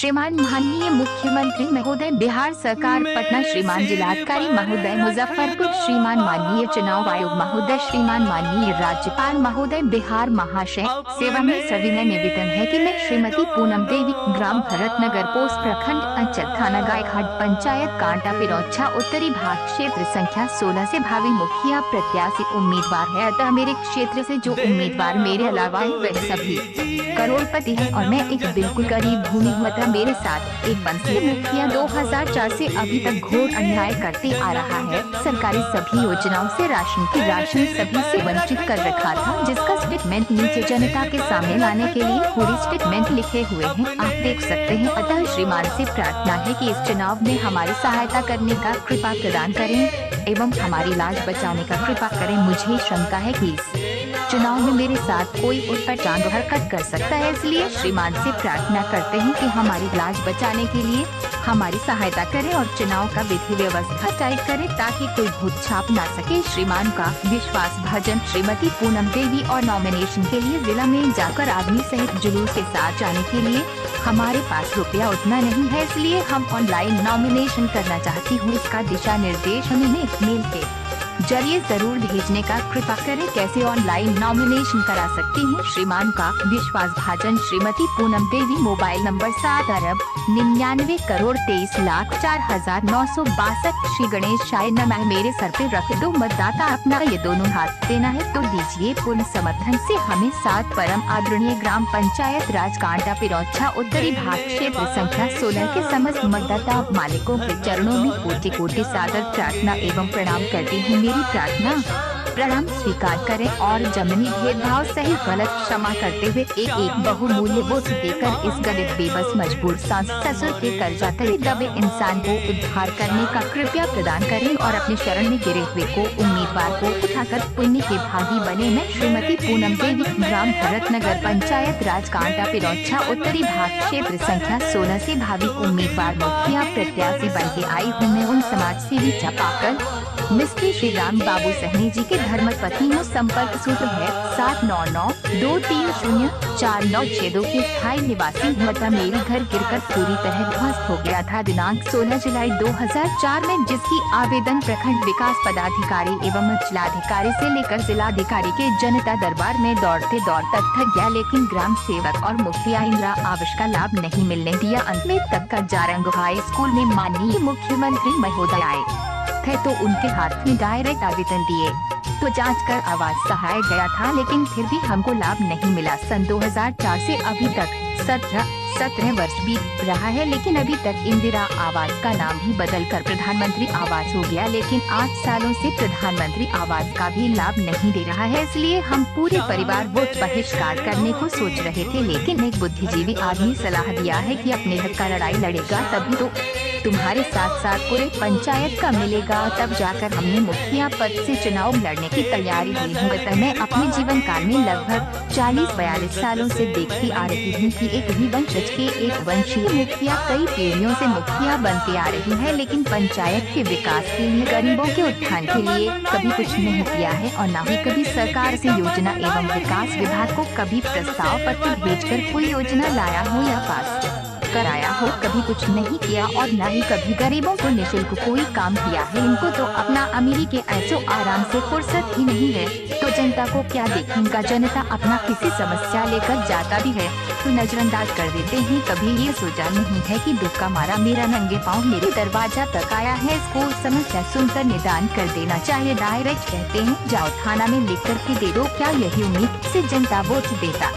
श्रीमान माननीय मुख्यमंत्री महोदय बिहार सरकार पटना, श्रीमान जिलाधिकारी महोदय मुजफ्फरपुर, श्रीमान माननीय चुनाव आयोग महोदय, श्रीमान माननीय राज्यपाल महोदय बिहार महाशय, सेवा में सविनय निवेदन है कि मैं श्रीमती पूनम देवी, ग्राम भरतनगर, पोस्ट प्रखंड अंचल थाना गायघाट पंचायत कांटा पिरौछा उत्तरी भाग क्षेत्र संख्या 16 से भावी मुखिया प्रत्याशी उम्मीदवार है। अतः मेरे क्षेत्र से जो उम्मीदवार मेरे अलावा है वह सभी करोड़पति है और मैं एक बिल्कुल गरीब भूमिहीन। मेरे साथ एक बंसी मुखिया 2004 से अभी तक घोर अन्याय करते आ रहा है। सरकारी सभी योजनाओं से राशन सभी से वंचित कर रखा था, जिसका स्टेटमेंट नीचे जनता के सामने लाने के लिए पूरी स्टेटमेंट लिखे हुए हैं, आप देख सकते हैं। अतः श्रीमान से प्रार्थना है कि इस चुनाव में हमारी सहायता करने का कृपा प्रदान करें एवं हमारी लाज बचाने का कृपा करें। मुझे शंका है कि इस चुनाव में मेरे साथ कोई उठपटांग हरकत कर सकता है, इसलिए श्रीमान से प्रार्थना करते हैं कि हमारी लाज बचाने के लिए हमारी सहायता करें और चुनाव का विधि व्यवस्था टाइट करें ताकि कोई भूत छाप ना सके। श्रीमान का विश्वास भाजन श्रीमती पूनम देवी और नॉमिनेशन के लिए जिला में जाकर आदमी सहित जुलूस के साथ जाने के लिए हमारे पास रुपया उतना नहीं है, इसलिए हम ऑनलाइन नॉमिनेशन करना चाहती हूँ। इसका दिशा निर्देश हमें मेल के जरिए जरूर भेजने का कृपा करें। कैसे ऑनलाइन नॉमिनेशन करा सकती हूँ? श्रीमान का विश्वास भाजन श्रीमती पूनम देवी, मोबाइल नंबर 7,99,23,04,962। श्री गणेश शाय नमः। मेरे सर पे रख दो मतदाता अपना, ये दोनों हाथ देना है तो दीजिए। पूर्ण समर्थन से हमें 7 परम आदरणीय ग्राम पंचायत राज कांटा पिरौछा उत्तरी भाग क्षेत्र संख्या 16 के समस्त मतदाता मालिकों के चरणों में कोटि कोटि सादर प्रार्थना एवं प्रणाम करती हूँ। मेरी प्रार्थना प्रणाम स्वीकार करें और जमीनी भेदभाव सहित गलत क्षमा करते हुए एक बहुमूल्य वोट देकर इस गरीब बेबस मजबूर सास ससुर के कर्जा तले दबे इंसान को उद्धार करने का कृपया प्रदान करें और अपने शरण में गिरे हुए को उम्मीदवार को उठाकर पुण्य के भागी बने। मैं श्रीमती पूनम देवी, ग्राम भरतनगर, पंचायत राज कांटा पिरौछा उत्तरी भाग क्षेत्र संख्या 16 से भावी उम्मीदवार मुखिया प्रत्याशी बन के आई हूँ। मैं उन समाज सेवी चापाकल मिस्त्री श्री राम बाबू सहनी जी के धर्मपत्नी हूँ। संपर्क सूत्र है 799-230-4962 के स्थायी निवासी हूँ। मेरी घर गिरकर पूरी तरह ध्वस्त हो गया था दिनांक 16 जुलाई 2004 में, जिसकी आवेदन प्रखंड विकास पदाधिकारी एवं जिलाधिकारी से लेकर जिलाधिकारी के जनता दरबार में दौड़ते दौड़ते थक गया, लेकिन ग्राम सेवक और मुखिया इंदिरा आवास का लाभ नहीं मिलने दिया। अंत में तक का जारंग हाई स्कूल में माननीय मुख्यमंत्री महोदय आए थे तो उनके हाथ में डायरेक्ट आवेदन दिए तो जांच कर आवास सहाय गया था, लेकिन फिर भी हमको लाभ नहीं मिला। सन 2004 से अभी तक 17 वर्ष बीत रहा है, लेकिन अभी तक इंदिरा आवास का नाम भी बदलकर प्रधानमंत्री आवास हो गया, लेकिन 8 सालों से प्रधानमंत्री आवास का भी लाभ नहीं दे रहा है। इसलिए हम पूरे परिवार वोट बहिष्कार करने को सोच रहे थे, लेकिन एक बुद्धिजीवी आदमी सलाह दिया है कि अपने हक का लड़ाई लड़ेगा तभी तो तुम्हारे साथ साथ पूरे पंचायत का मिलेगा। तब जाकर हमने मुखिया पद से चुनाव लड़ने की तैयारी हुई हूँ। मैं अपने जीवन काल में लगभग 40-42 सालों से देखती आ रही हूँ कि एक ही वंशज के एक वंशीय मुखिया कई पीढ़ियों से मुखिया बनते आ रही है, लेकिन पंचायत के विकास के लिए, गरीबों के उत्थान के लिए कभी कुछ नहीं किया है और न ही कभी सरकार से योजना एवं विकास विभाग को कभी प्रस्ताव पत्र भेजकर कोई योजना लाया हो या पास कराया हो। कभी कुछ नहीं किया और न ही कभी गरीबों को निःशुल्क कोई काम किया है। इनको तो अपना अमीरी के ऐसो आराम से फुर्सत ही नहीं है, तो जनता को क्या देखेगा। जनता अपना किसी समस्या लेकर जाता भी है तो नजरअंदाज कर देते हैं। कभी ये सोचा नहीं है कि दुख का मारा मेरा नंगे पाँव मेरे दरवाजा तक आया है, इसको समस्या सुनकर निदान कर देना चाहिए। डायरेक्ट कहते हैं जाओ थाना में लिख कर के दे दो। क्या यही उम्मीद से जनता वोट देता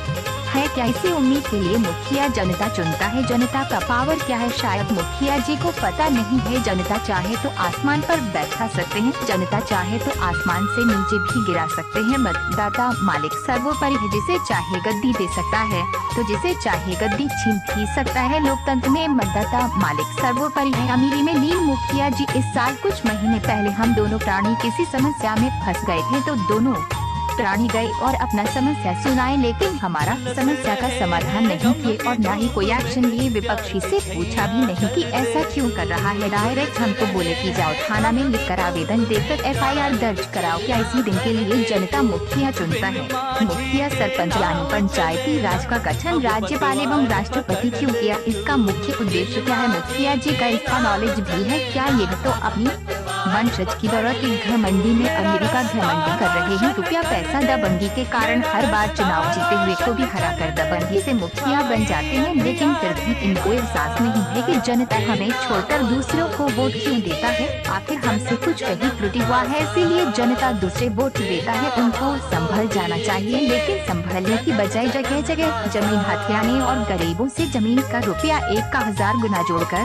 है? क्या इसी उम्मीद के लिए मुखिया जनता चुनता है? जनता का पावर क्या है शायद मुखिया जी को पता नहीं है। जनता चाहे तो आसमान पर बैठा सकते हैं, जनता चाहे तो आसमान से नीचे भी गिरा सकते हैं। मतदाता मालिक सर्वोपरि है, जिसे चाहे गद्दी दे सकता है तो जिसे चाहे गद्दी छीन भी सकता है। लोकतंत्र में मतदाता मालिक सर्वोपरि है। अमीरी में लीन मुखिया जी, इस साल कुछ महीने पहले हम दोनों प्राणी किसी समस्या में फंस गए थे तो दोनों प्राणी गए और अपना समस्या सुनाए, लेकिन हमारा समस्या का समाधान नहीं किए और न ही कोई एक्शन लिए। विपक्षी से पूछा भी नहीं कि ऐसा क्यों कर रहा है। डायरेक्ट हमको बोले कि जाओ थाना में लिखकर आवेदन देकर FIR दर्ज कराओ। क्या इसी दिन के लिए जनता मुखिया चुनता है? मुखिया सरपंच यानी पंचायती राज का गठन राज्यपाल एवं राष्ट्रपति क्यों किया? इसका मुख्य उद्देश्य क्या है? मुखिया जी का इसका नॉलेज भी है क्या? ये तो अपनी वंशज की दौलत की घमंडी में अमेरिका घमंडी कर रहे हैं। रुपया पैसा दबंगी के कारण हर बार चुनाव जीते हुए को भी हरा कर दबंगी से मुखिया बन जाते हैं, लेकिन फिर भी इनको एहसास नहीं है कि जनता हमें छोड़कर दूसरों को वोट क्यों देता है। आखिर हमसे कुछ कहीं त्रुटि हुआ है, इसीलिए जनता दूसरे वोट देता है। उनको संभल जाना चाहिए, लेकिन संभलने की बजाय जगह जगह जमीन हथियाने और गरीबों से जमीन का रुपया 1 का 1000 गुना जोड़कर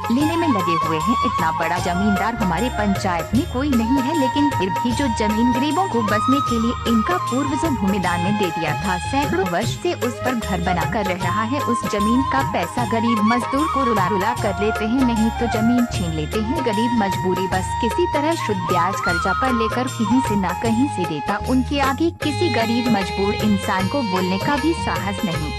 लेने में लगे हुए हैं। इतना बड़ा जमींदार हमारे पंचायत में कोई नहीं है, लेकिन फिर भी जो जमीन गरीबों को बसने के लिए इनका पूर्वजों भूमिदान में दे दिया था, सैकड़ों वर्ष से उस पर घर बना कर रह रहा है। उस जमीन का पैसा गरीब मजदूर को रुला रुला कर लेते हैं, नहीं तो जमीन छीन लेते हैं। गरीब मजबूरी बस किसी तरह शुद्ध ब्याज कर्जा पर लेकर कहीं से न कहीं से देता। उनके आगे किसी गरीब मजबूर इंसान को बोलने का भी साहस नहीं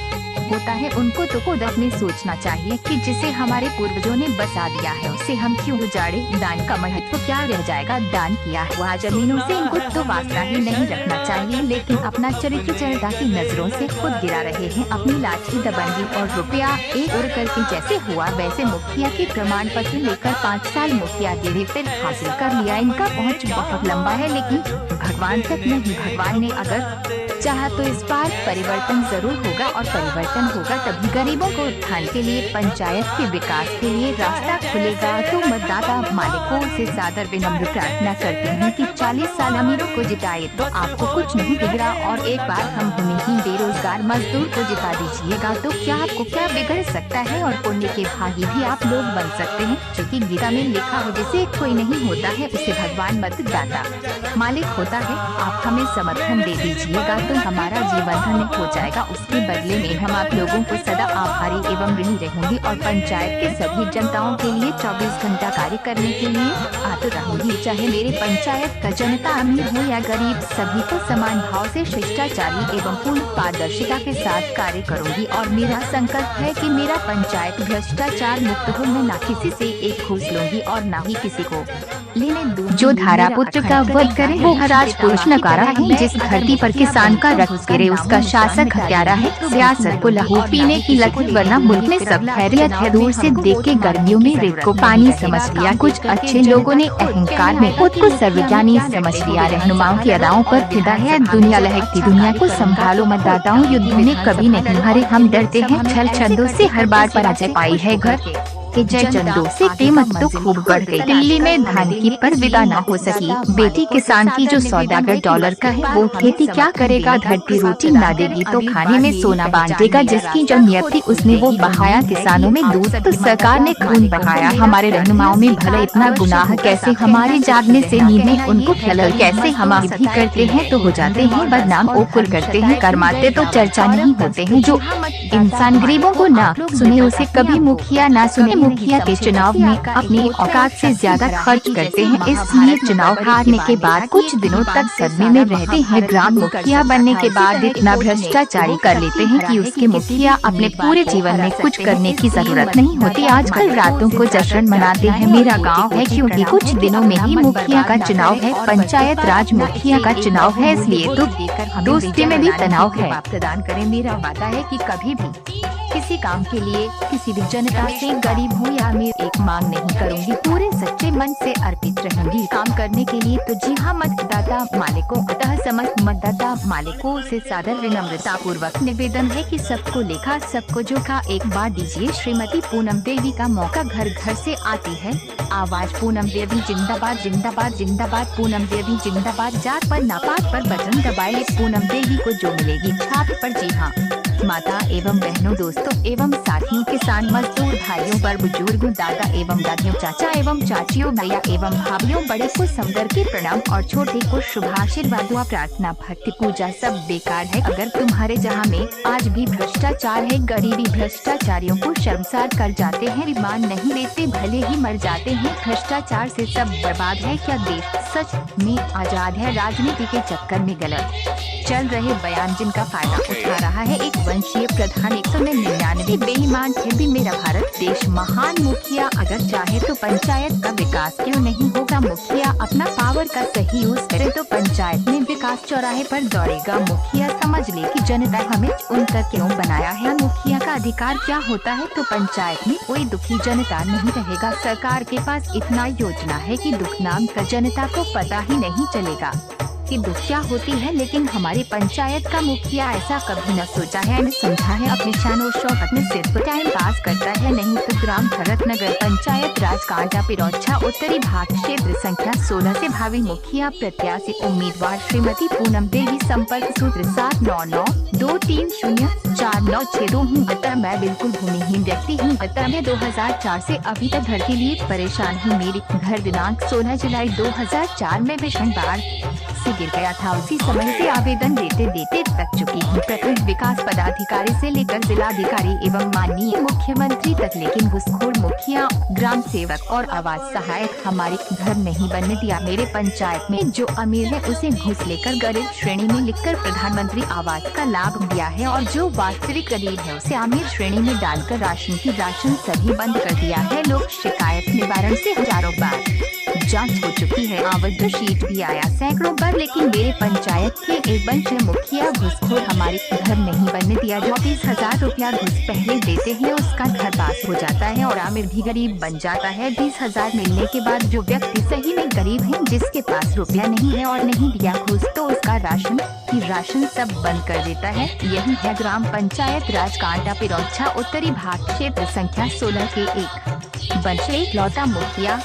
होता है। उनको तो खुद अपने सोचना चाहिए कि जिसे हमारे पूर्वजों ने बसा दिया है उसे हम क्यों उजाड़े। दान का महत्व क्या रह जाएगा? दान किया हुआ जमीनों से इनको तो वास्ता ही नहीं रखना चाहिए, लेकिन अपना चरित्र जनता की नजरों से खुद गिरा रहे हैं। अपनी लाठी दबंगी और रुपया एक उड़ करके जैसे हुआ वैसे मुखिया के प्रमाण पत्र लेकर 5 साल मुखिया गिरे, फिर हासिल कर लिया। इनका पहुँच बहुत लंबा है, लेकिन भगवान तक नहीं। भगवान ने अगर चाहा तो इस बार परिवर्तन जरूर होगा, और परिवर्तन होगा तभी गरीबों को उत्थान के लिए, पंचायत के विकास के लिए रास्ता खुलेगा। तो मतदाता मालिकों से सादर विनम्र प्रार्थना करते हैं कि 40 साल अमीरों को जिताए तो आपको कुछ नहीं बिगड़ा, और एक बार हम भूमिहीन बेरोजगार मजदूर को जिता दीजिएगा तो क्या आपको क्या बिगड़ सकता है। और पुण्य के भागी भी आप लोग बन सकते हैं, क्योंकि गीता में लिखा है जिसे कोई नहीं होता है उसे भगवान मतदाता मालिक होता है। आप हमें समर्थन दे दीजिएगा तो हमारा जीवन धन्य हो जाएगा। उसके बदले में हम आप लोगों को सदा आभारी एवं ऋणी रहूंगी, और पंचायत के सभी जनताओं के लिए 24 घंटा कार्य करने के लिए आतुर रहूंगी। चाहे मेरे पंचायत का जनता अमीर हो या गरीब, सभी को समान भाव से शिष्टाचारी एवं पूर्ण पारदर्शिता के साथ कार्य करूंगी। और मेरा संकल्प है कि मेरा पंचायत भ्रष्टाचार मुक्त हो। मैं न किसी से एक घूस लूंगी और न ही किसी को लेने दूंगी। जो धारा पुत्र का वध करे वो राजपुरुष नकारा है। जिस धरती पर किसान का रक्त गिरे उसका शासक हत्यारा है। सियासत को लहू पीने की लत, वरना मुल्क में सब खैरियत है। दूर से देख के गर्मियों में रेत को पानी समझ लिया। कुछ अच्छे लोगों ने अहंकार में खुद को सर्वज्ञानी समझ लिया। रहनुमाओं की अदाओं पर फिदा है दुनिया, लहकती दुनिया को संभालो। मतदाताओं युद्ध में कभी नहीं हारे, हम डरते हैं छल छंदों से, हर बार पराजय पाई है। घर के जय चंदों से कीमत तो खूब बढ़ गई। दिल्ली में धान की पर विदा न हो सकी बेटी किसान की, जो सौदागर डॉलर का है वो खेती क्या करेगा। धरती रोटी ना देगी तो खाने में सोना बांटेगा। जिसकी जो नियत थी उसने वो बहाया, किसानों में दूध तो सरकार ने खून बहाया। हमारे रहनुमाओं में भला इतना गुनाह कैसे, हमारे जागने से नींद में उनको खलल कैसे। हम भी करते हैं तो हो जाते हैं बदनाम, ओकुल करते हैं करमाते तो चर्चा नहीं होते हैं। जो इंसान गरीबों को ना सुने उसे कभी मुखिया ना सुने। मुखिया के चुनाव में अपनी औकात से ज्यादा खर्च करते हैं, इसलिए चुनाव हारने के बाद कुछ दिनों तक सदमे में रहते हैं। ग्राम मुखिया बनने के बाद इतना भ्रष्टाचारी कर लेते हैं कि उसके मुखिया अपने पूरे जीवन में कुछ करने की जरूरत नहीं होती। आजकल रातों को जश्न मनाते हैं मेरा गाँव है, क्योंकि कुछ दिनों में ही मुखिया का चुनाव है। पंचायत राज मुखिया का चुनाव है, इसलिए तो दोस्ती में भी तनाव है। प्रदान करें, मेरा वादा है कि कभी भी किसी काम के लिए किसी भी जनता से, गरीब हो या अमीर, एक मांग नहीं करूंगी। पूरे सच्चे मन से अर्पित रहूंगी काम करने के लिए। तो जी हाँ मतदाता मालिकों, अतः समस्त मतदाता मालिकों से सादर विनम्रता पूर्वक निवेदन है कि सबको लेखा सबको जोखा एक बार दीजिए। श्रीमती पूनम देवी का मौका घर घर से आती है आवाज, पूनम देवी जिंदाबाद जिंदाबाद जिंदाबाद, पूनम देवी जिंदाबाद। जात पर नापात पर बटन दबाए पूनम देवी को जो मिलेगी छाप पर। जी हाँ माता एवं बहनों, दोस्तों एवं साथियों, किसान मजदूर भाइयों पर बुजुर्गों, दादा एवं दादियों, चाचा एवं चाचियों, भैया एवं भाभीियों, बड़े को समदर के प्रणाम और छोटे को शुभाशीर्वाद, दुआ, प्रार्थना, भक्ति, पूजा सब बेकार है। अगर तुम्हारे जहाँ में आज भी भ्रष्टाचार है, गरीबी भ्रष्टाचारियों को शर्मसार कर जाते हैं, ईमान नहीं लेते, भले ही मर जाते हैं। भ्रष्टाचार से सब बर्बाद है क्या देश सच में आजाद है? राजनीति के चक्कर में गलत चल रहे बयान जिनका फायदा उठा रहा है एक वंशीय प्रधान, 199 बेईमान, फिर भी मेरा भारत देश महान। मुखिया अगर चाहे तो पंचायत का विकास क्यों नहीं होगा? मुखिया अपना पावर का सही यूज करे तो पंचायत में विकास चौराहे पर दौड़ेगा। मुखिया समझ ले कि जनता हमें चुनकर क्यों बनाया है। मुखिया का अधिकार क्या होता है? तो पंचायत में कोई दुखी जनता नहीं रहेगा। सरकार के पास इतना योजना है कि दुख नाम का जनता को पता ही नहीं चलेगा कि दुख क्या होती है। लेकिन हमारी पंचायत का मुखिया ऐसा कभी न सोचा है, न समझा है। अपने शान और शौकत में सिर्फ टाइम पास करता है। नहीं तो ग्राम भरत नगर पंचायत राज कांटा पिरौछा उत्तरी भाग क्षेत्र संख्या 16 से भावी मुखिया प्रत्याशी उम्मीदवार श्रीमती पूनम देवी, संपर्क सूत्र 7992304962 हूँ। अतः मैं बिल्कुल भूमिहीन व्यक्ति हूँ। अतः मैं 2004 से अभी तक घर के लिए परेशान हूँ। मेरी घर दिनांक 16 जुलाई 2004 में भीषण बाढ़ से गिर गया था। उसी समय से आवेदन देते देते थक चुकी हूँ, प्रखंड विकास पदाधिकारी से लेकर जिलाधिकारी एवं माननीय मुख्यमंत्री तक। लेकिन घुसखोर मुखिया, ग्राम सेवक और आवास सहायक हमारे घर नहीं बनने दिया। मेरे पंचायत में जो अमीर है उसे घुस लेकर गरीब श्रेणी में लिखकर प्रधानमंत्री आवास का लाभ दिया है और जो वास्तविक गरीब है उसे अमीर श्रेणी में डालकर राशन सभी बंद कर दिया है। लोक शिकायत निवारण से हजारों बार जांच हो चुकी है, आवेदन शीट भी आया सैकड़ों बार, लेकिन मेरे पंचायत के एक वंशीय मुखिया घुसखोर हमारे घर नहीं बनने दिया। जो 20,000 रुपया घुस पहले देते हैं उसका घर पास हो जाता है और आमिर भी गरीब बन जाता है। 20,000 मिलने के बाद जो व्यक्ति सही में गरीब है, जिसके पास रुपया नहीं है और नहीं दिया घुस, तो उसका राशन सब बंद कर देता है। यही है ग्राम पंचायत राज कांटा पिरौछा उत्तरी भाग क्षेत्र संख्या 16 के एक वंशीय इकलौता मुखिया।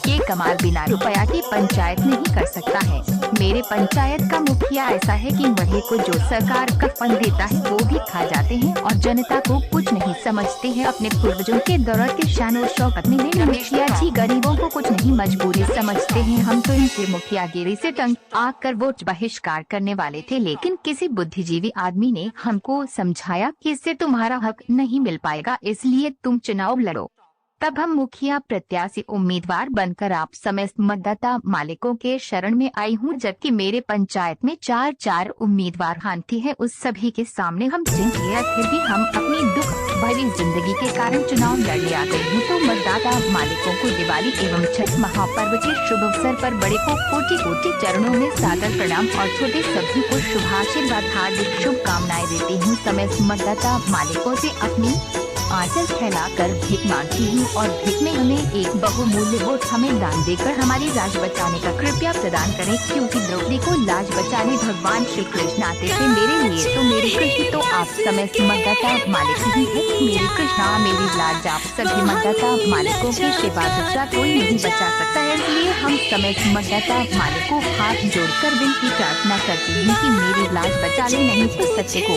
ये कमाल बिना रुपया की पंचायत नहीं कर सकता है। मेरे पंचायत का मुखिया ऐसा है कि वही को जो सरकार का फंड देता है वो भी खा जाते हैं और जनता को कुछ नहीं समझते हैं। अपने पूर्वजों के दौर के शान और शौकत में मुखिया जी गरीबों को कुछ नहीं मजबूरी समझते हैं। हम तो इनके मुखियागिरी से तंग आकर वोट बहिष्कार करने वाले थे, लेकिन किसी बुद्धिजीवी आदमी ने हमको समझाया कि इससे तुम्हारा हक नहीं मिल पाएगा, इसलिए तुम चुनाव लड़ो। तब हम मुखिया प्रत्याशी उम्मीदवार बनकर आप समस्त मतदाता मालिकों के शरण में आई हूँ। जबकि मेरे पंचायत में 4 उम्मीदवार हांथी है, उस सभी के सामने हम सिंह है, फिर भी हम अपनी दुख भरी जिंदगी के कारण चुनाव लड़ने आ गई हूँ। तो मतदाता मालिकों को दिवाली एवं छठ महापर्व के शुभ अवसर पर बड़े को कोटि चरणों में सादर प्रणाम और छोटे सभी को शुभाशीर्वाद हार्दिक शुभकामनाएं देती हूँ। समस्त मतदाता मालिकों से अपनी आंचल फैलाकर भीख मांगती हूँ और भीख में हमें एक बहुमूल्य वोट हमें दान देकर हमारी लाज बचाने का कृपया प्रदान करें, क्योंकि द्रौपदी को लाज बचाने भगवान श्री कृष्ण आते थे। मेरे लिए तो मेरे कृष्ण तो आप समस्त मतदाता मालिक ही है। मेरी कृष्णा मेरी लाज आप सभी मतदाता मालिकों की सेवा दूसरा कोई नहीं बचा सकता है। इसलिए हम समस्त मतदाता मालिकों हाथ जोड़कर विनती प्रार्थना करती हूँ कि मेरी लाज बचा ले, नहीं तो सच्चे को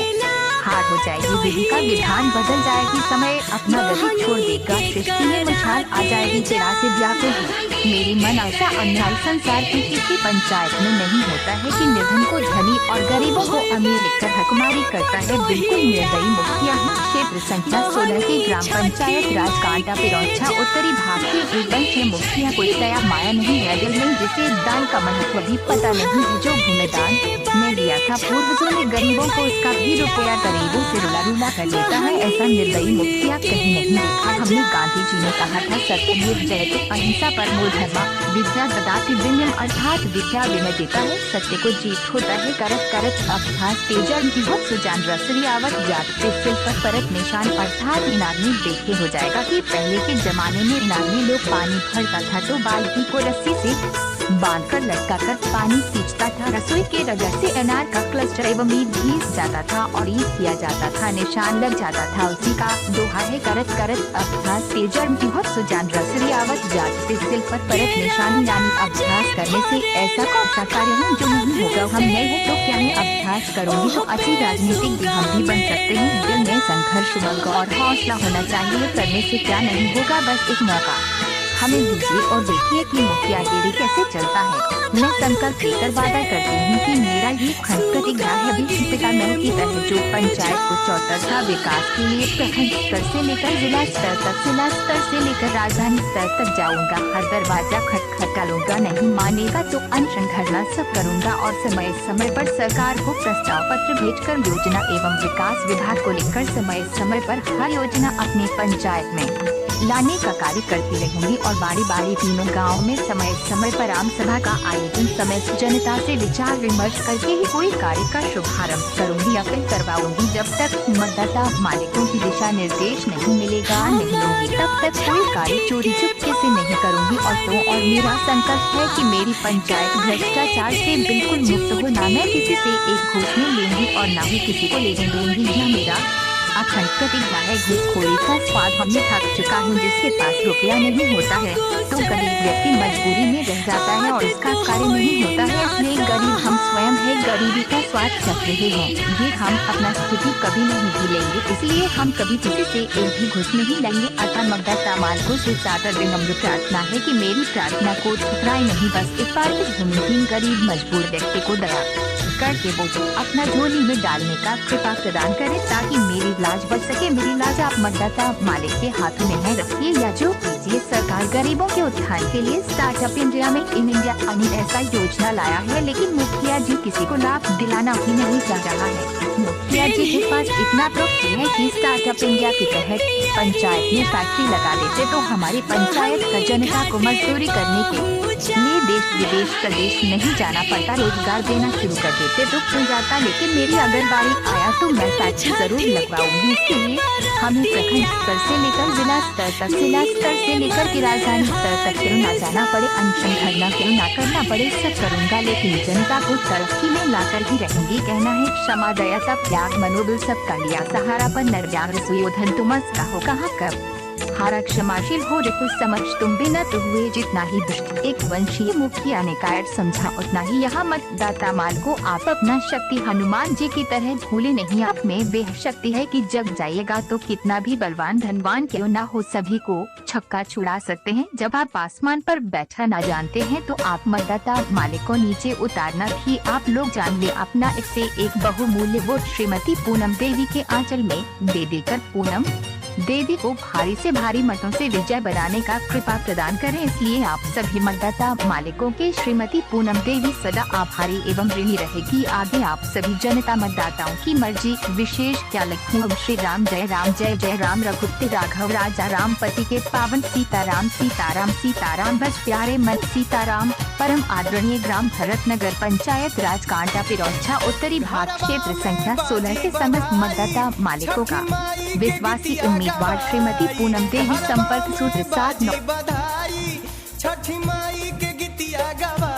हार हो जाएगी, विधि का विधान बदल जाएगी, समय अपना गति छोड़ देगा, सृष्टि में मुछाल आ जाएगी, जरा से व्याकुल है। मेरी मन ऐसा अन्याय संसार की किसी पंचायत में नहीं होता है कि निर्धन को धनी और गरीबों को अमीर लिखकर हकमारी करता है। बिल्कुल निर्दयी मुखिया है। क्षेत्र संख्या 16 की ग्राम पंचायत राज कांटा पिरौछा उत्तरी भाग के एक वंशीय मुखिया कोई दया माया नहीं है, दिल में जिसे दान का महत्व भी पता नहीं है। जो भूमिदान ने दिया था पूर्वजों ने गरीबों को, उसका भी रुपया गरीबों से रुला कर लेता है। ऐसा निर्दयी मुखिया कहीं नहीं देखा। हमने गांधी जी ने कहा था सत्यमेव जयते, अहिंसा परमो धर्मा, विद्या ददाति विनयम, अर्थात विद्या विनय देता है, सत्य को जीत होता है। करत करत अभ्यास तेजन की सुजान रसरी आवत जात से सिल पर परत निशान, अर्थात इनार में देखे हो जाएगा कि पहले के जमाने में इनार में लोग पानी भरता था तो बाल्टी को रस्सी से बांधकर लटकाकर पानी सींचता था। रसोई के रगड़ से अनार का क्लस्टर एवं ईद घिस जाता था और ईद किया जाता था, निशान लग जाता था उसी का। दोहा है करत करत अभ्यास से जन्म की बहुत सुजान रसरी आवत जात सिल पर परत निशानी, यानी अभ्यास करने से ऐसा कौन सा कार्य है जो नहीं होगा। हम नए हैं तो क्या है, अभ्यास करोगे तो अच्छी राजनीतिक भी हम भी बन सकते हैं। दिल में संघर्ष उमंग और हौसला होना चाहिए, करने से क्या नहीं होगा, बस एक मौका हमें दीजिए और देखिए कि मुखियागिरी कैसे चलता है। मैं संकल्प लेकर वादा करती हूँ कि मेरा ये खंड प्रतिज्ञा है पिता महल की तरह जो पंचायत को चौतरफा विकास के लिए प्रखंड स्तर से लेकर जिला स्तर तक, जिला स्तर से लेकर राजधानी स्तर तक जाऊंगा। हर दरवाजा खटखटाऊंगा, नहीं मानेगा तो अनशन धरना सब करूंगा और समय समय पर सरकार को प्रस्ताव पत्र भेजकर योजना एवं विकास विभाग को लेकर समय समय पर हर योजना अपने पंचायत में लाने का कार्य करती रहूंगी और बारी बारी तीनों गाँव में समय समय पर आम सभा का आयोजन समय जनता से विचार विमर्श करके ही कोई कार्य का शुभारंभ करूंगी, अपील करवाऊंगी। जब तक मतदाता मालिकों की दिशा निर्देश नहीं मिलेगा नहीं लूंगी, तब तक कोई कार्य चोरी चुपके से नहीं करूंगी। और मेरा संकल्प है कि मेरी पंचायत भ्रष्टाचार से बिल्कुल मुक्त हो, ना मैं किसी से एक घूस में लूंगी और ना ही किसी को लेने दूंगी। यह मेरा अखंड प्रतिज्ञा है। घूसखोरी का स्वाद हमने थक चुका हूँ। जिसके पास रुपया नहीं होता है तो गरीब व्यक्ति मजबूरी में रह जाता है और इसका कार्य नहीं होता है, इसलिए गरीब हम स्वयं है, गरीबी का स्वाद चख रहे हैं। ये हम अपना स्थिति कभी नहीं भूलेंगे, इसलिए हम कभी किसी से एक भी घूस नहीं लेंगे। अतः मतदाता मालिकों से सादर विनम्र प्रार्थना है कि मेरी प्रार्थना को ठुकराए नहीं, बस इस बार इस भूमिहीन गरीब मजबूर व्यक्ति को दया करके वो अपना झोली में डालने का कृपा प्रदान करे ताकि मेरी लाज बच सके। मेरी लाज आप मतदाता मालिक के हाथों में है, रखिए या जो कीजिए। सरकार गरीबों के उत्थान के लिए स्टार्टअप इंडिया में इन इंडिया अनिल ऐसा योजना लाया है, लेकिन मुखिया जी किसी को लाभ दिलाना ही नहीं चाह रहा है। मुखिया जी के पास इतना प्रॉफिट है कि स्टार्टअप इंडिया के तहत पंचायत में फैक्ट्री लगा देते तो हमारी पंचायत का जनता को मजदूरी करने के लिए देश विदेश प्रदेश नहीं जाना पड़ता, रोजगार देना शुरू कर देते तो खुल जाता। लेकिन मेरी अगर बारी आया तो मैं फैक्ट्री जरूर लगवाऊंगी। इसके लिए हमें प्रखंड स्तर से लेकर जिला स्तर तक, जिला स्तर से लेकर की राजधानी स्तर तक क्यों ना जाना पड़े, अनशन धरना क्यों ना करना पड़े, सब करूंगा। लेकिन जनता को तरक्की में लाकर ही रहूंगी। कहना है क्षमा दया सब त्याग मनोबल सबका लिया सहारा पर नरव्यांग सुयोधन तुम हो कहाँ कब हारा क्षमाशील हो रे कुछ समझ तुम बिना तो हुए जितना ही दुष्ट एक वंशीय मुखिया ने कायर समझा उतना ही। यहाँ मतदाता माल को आप अपना शक्ति हनुमान जी की तरह भूले नहीं, आप में वह शक्ति है कि जग जाइएगा तो कितना भी बलवान धनवान क्यों ना हो सभी को छक्का छुड़ा सकते हैं। जब आप आसमान पर बैठा ना जानते हैं तो आप मतदाता मालिक को नीचे उतारना भी आप लोग जान ले। अपना इससे एक बहुमूल्य वोट श्रीमती पूनम देवी के आंचल में दे देकर पूनम देवी को भारी से भारी मतों से विजय बनाने का कृपा प्रदान करें। इसलिए आप सभी मतदाता मालिकों के श्रीमती पूनम देवी सदा आभारी एवं ऋणी रहेगी। आगे आप सभी जनता मतदाताओं की मर्जी विशेष क्या लिखूं। श्री राम जय राम रघुपति राघव राजा राम पति के पावन सीताराम सीताराम सीताराम बस प्यारे मत सीताराम। परम आदरणीय ग्राम भरत नगर पंचायत राज कांटा पिरौछा उत्तरी भाग क्षेत्र संख्या 16 के समस्त मतदाता मालिकों का विश्वासी उम्मीदवार श्रीमती पूनम देवी संपर्क सूत्र 79। छठी माई के गीतिया गवा